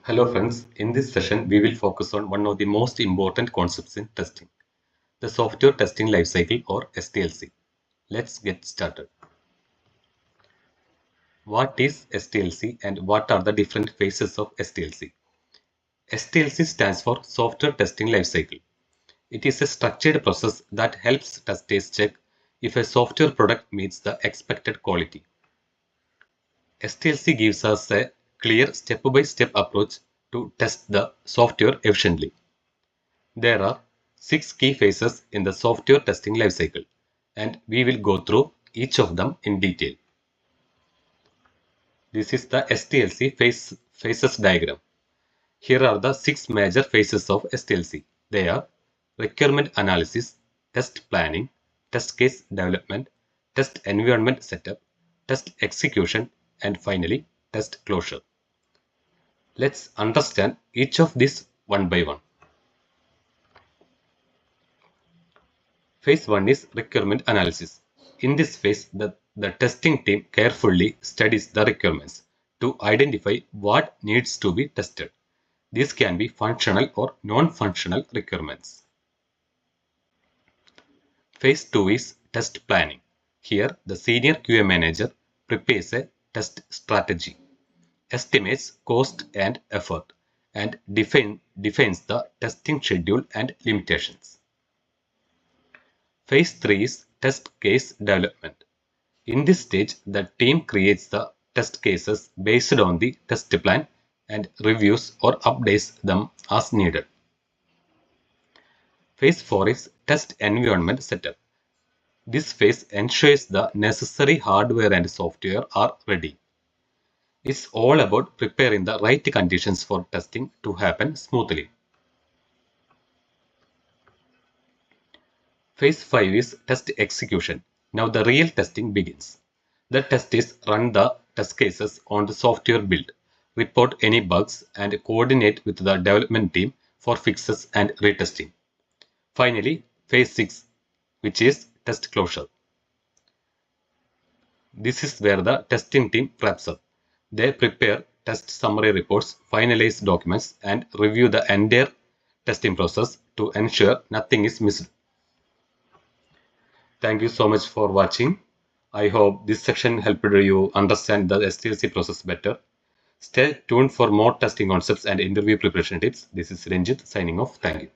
Hello friends, in this session we will focus on one of the most important concepts in testing, the software testing lifecycle or STLC. Let's get started. What is STLC and what are the different phases of STLC? STLC stands for Software Testing Lifecycle. It is a structured process that helps testers check if a software product meets the expected quality. STLC gives us a clear step-by-step approach to test the software efficiently. There are 6 key phases in the software testing lifecycle, and we will go through each of them in detail. This is the STLC phases diagram. Here are the 6 major phases of STLC. They are requirement analysis, test planning, test case development, test environment setup, test execution, and finally, test closure. Let's understand each of these one by one. Phase 1 is requirement analysis. In this phase, the testing team carefully studies the requirements to identify what needs to be tested. These can be functional or non-functional requirements. Phase 2 is test planning. Here, the senior QA manager prepares a test strategy, estimates cost and effort, and defines the testing schedule and limitations. Phase 3 is test case development. In this stage, the team creates the test cases based on the test plan and reviews or updates them as needed. Phase 4 is test environment setup. This phase ensures the necessary hardware and software are ready. It's all about preparing the right conditions for testing to happen smoothly. Phase 5 is test execution. Now the real testing begins. The testers run the test cases on the software build, report any bugs, and coordinate with the development team for fixes and retesting. Finally, phase 6, which is test closure. This is where the testing team wraps up. They prepare test summary reports, finalize documents, and review the entire testing process to ensure nothing is missed. Thank you so much for watching. I hope this section helped you understand the STLC process better. Stay tuned for more testing concepts and interview preparation tips. This is Ranjit signing off. Thank you.